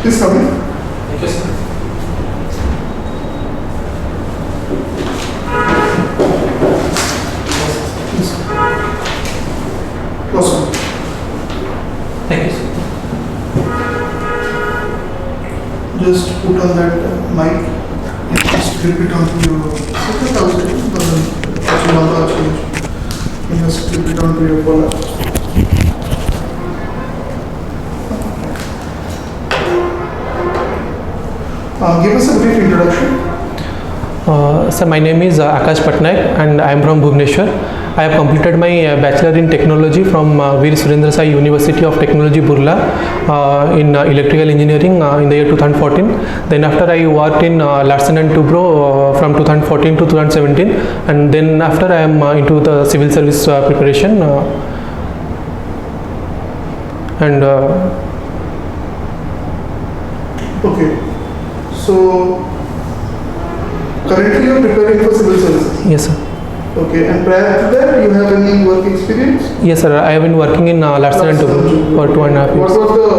Please come in. Thank you, sir. Awesome. Thank you, sir. Just put on that mic and just clip it onto your. Just clip it onto your collar. Give us a brief introduction. Sir, my name is Akash and I am from Bhubaneswar. I have completed my bachelor in technology from Veer Surendra Sai University of Technology, Burla, in electrical engineering in the year 2014. Then after I worked in Larsen & Toubro from 2014 to 2017, and then after I am into the civil service preparation Okay. So currently you are preparing for civil services. Yes, sir. Okay, and prior to that, you have any work experience? Yes, sir. I have been working in Larsen & Toubro for 2.5 years. What was the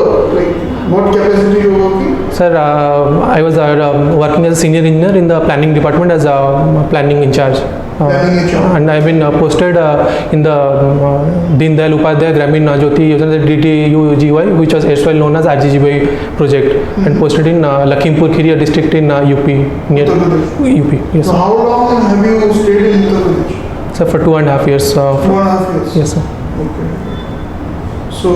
what capacity you were working? Sir, I was working as a senior engineer in the planning department as a planning in charge. And I've been posted in the Deen Dayal Upadhyaya Gramin Jyoti Yojana, the DDUGY, which was erstwhile known as RGGY project, and posted in Lakhimpur Kheri district in UP, near UP. Yes. So how long have you stayed in Uttar Pradesh? Sir, for 2.5 years. 2.5 years? Yes, sir. Okay. So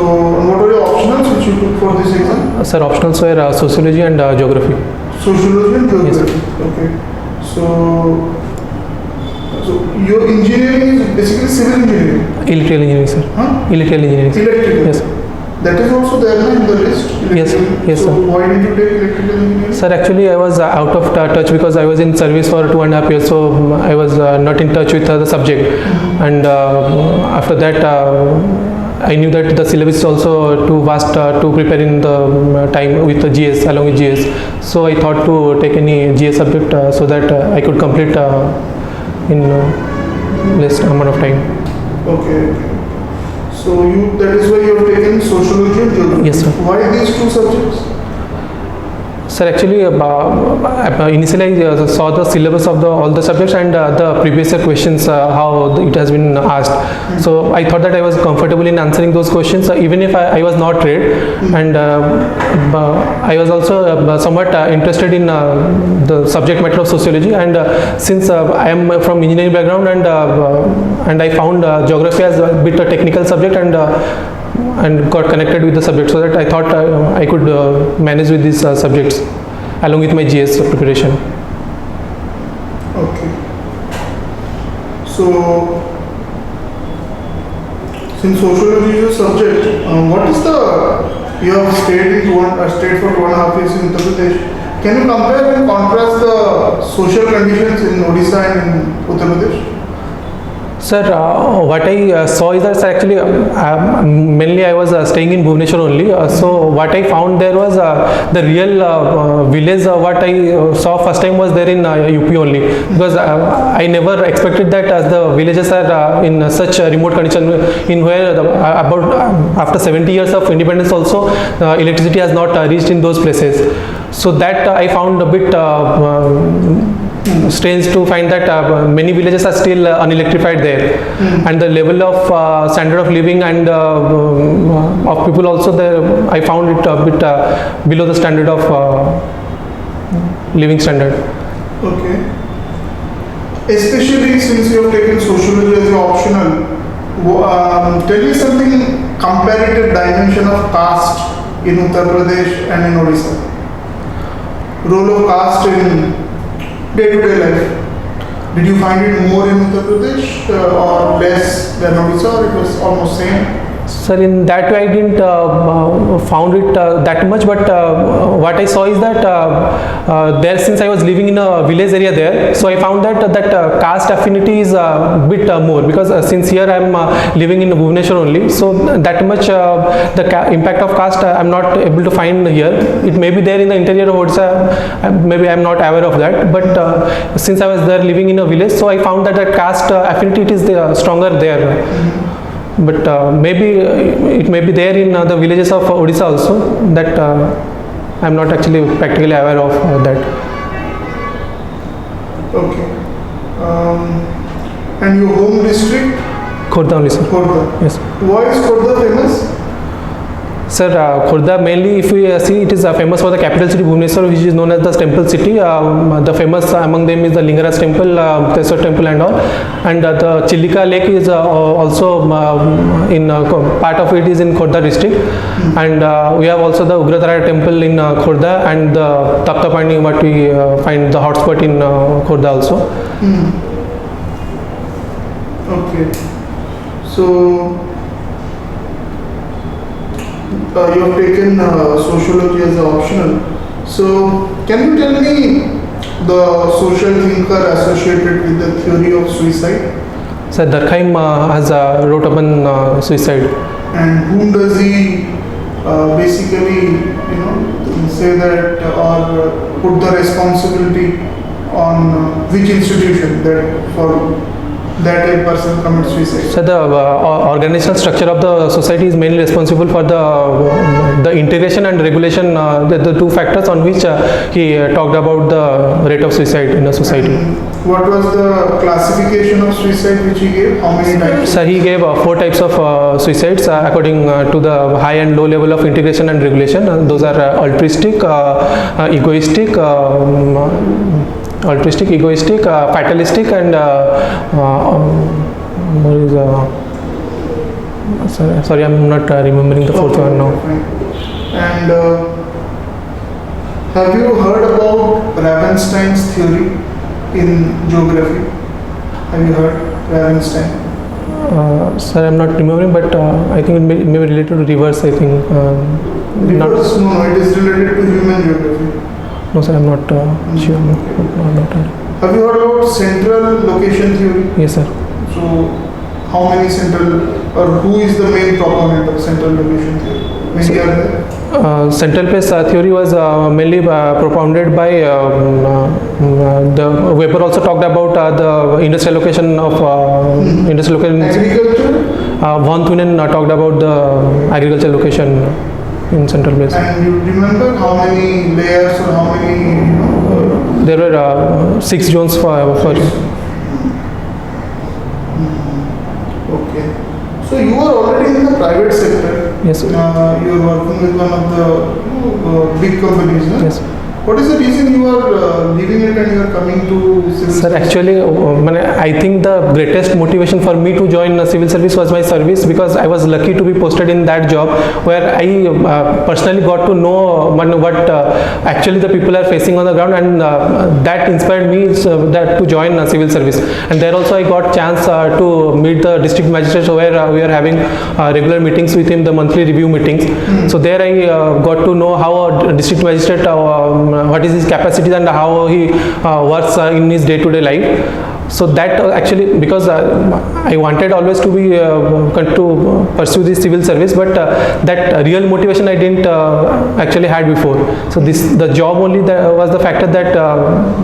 what were your optionals which you took for this exam? Sir, optionals were sociology and geography. Sociology and geography? Yes, okay. So your engineering is basically civil engineering? Electrical engineering, sir. Huh? Electrical engineering. Electrical? Yes. That is also there in the list? Yes, yes, so sir. Why did you take electrical engineering? Sir, actually I was out of touch because I was in service for 2.5 years, so I was not in touch with the subject. And after that, I knew that the syllabus is also too vast to prepare in the time with the GS, along with GS. So I thought to take any GS subject so that I could complete in less amount of time. Okay. So that is why you have taken sociology and geography. Yes, sir. Why these two subjects? Sir, actually, initially I saw the syllabus of all the subjects and the previous year questions, how it has been asked. So I thought that I was comfortable in answering those questions, even if I was not read. And I was also somewhat interested in the subject matter of sociology. And since I am from engineering background, and I found geography as a bit a technical subject, and got connected with the subject, so that I thought I could manage with these subjects along with my GS preparation. Okay. So, since sociology is a subject, what is you have stayed for 2.5 years in Uttar Pradesh. Can you compare and contrast the social conditions in Odisha and in Uttar Pradesh? Sir, what I saw is that actually mainly I was staying in Bhubaneswar only. So what I found there was the real village. What I saw first time was there in UP only, because I never expected that the villages are in such a remote condition, in where about after 70 years of independence also electricity has not reached in those places. So that I found a bit strange to find that many villages are still unelectrified there, and the level of standard of living and of people also there, I found it a bit below the standard of living standard. Okay. Especially since you have taken sociology as your optional, tell me something comparative dimension of caste in Uttar Pradesh and in Odisha. Role of caste in day-to-day life. Did you find it more in Uttar Pradesh or less than Odisha, or it was almost same? Sir, in that way I didn't found it that much, but what I saw is that there, since I was living in a village area there, so I found that caste affinity is a bit more, because since here I am living in Bhubaneswar only, so that much the impact of caste I am not able to find here. It may be there in the interior of Odisha, maybe I am not aware of that, but since I was there living in a village, so I found that caste affinity it is stronger there. but maybe it may be there in the villages of Odisha also, that I am not actually practically aware of that. Okay. And your home district? Khordha only, sir. Khordha. Yes. Why is Khordha famous? Sir, Khordha mainly, if we see, it is famous for the capital city Bhubaneswar, which is known as the temple city. The famous among them is the Lingaraj temple, Tesar temple and all. And the Chilika lake is also in part of it is in Khordha district. And we have also the Ugratara temple in Khordha, and the Taptapani, what we find the hotspot in Khordha also. Okay. So you have taken sociology as an optional. So can you tell me the social thinker associated with the theory of suicide? Sir, Durkheim has wrote upon suicide. And whom does he basically, say that or put the responsibility on which institution that for that a person commits suicide? So the organizational structure of the society is mainly responsible for the integration and regulation, the two factors on which he talked about the rate of suicide in a society. And what was the classification of suicide which he gave? How many types? So he gave 4 types of suicides according to the high and low level of integration and regulation. Those are altruistic, egoistic, fatalistic, and sorry, I'm not remembering the fourth one now. And have you heard about Ravenstein's theory in geography? Have you heard Ravenstein? Sir, I'm not remembering, but I think it may be related to rivers, I think. Because no, it is related to human geography. No, sir, I'm not sure. Not Have you heard about central location theory? Yes, sir. So, how many central, or who is the main proponent of central location theory? Many are there. Central place theory was mainly propounded by the Weber. Also talked about the industrial location of industrial location. Agriculture? Von Thunen talked about the agricultural location in central place. And you remember how many layers or how many? There were 6 zones for. Okay. So you are already in the private sector. Yes, sir. You are working with one of the big companies. No? Yes. What is the reason you are leaving it and you are coming to civil Sir, service? actually, I think the greatest motivation for me to join civil service was my service, because I was lucky to be posted in that job where I personally got to know what actually the people are facing on the ground, and that inspired me that to join civil service. And there also I got chance to meet the district magistrate, where we are having regular meetings with him, the monthly review meetings. So there I got to know how a district magistrate what is his capacities and how he works in his day-to-day life. So that actually, because I wanted always to be to pursue this civil service, but that real motivation I didn't actually had before. So the job only was the factor that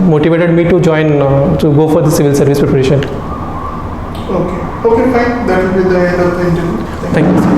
motivated me to join to go for the civil service preparation. Okay, fine. That will be the end of the interview. Thank you, sir.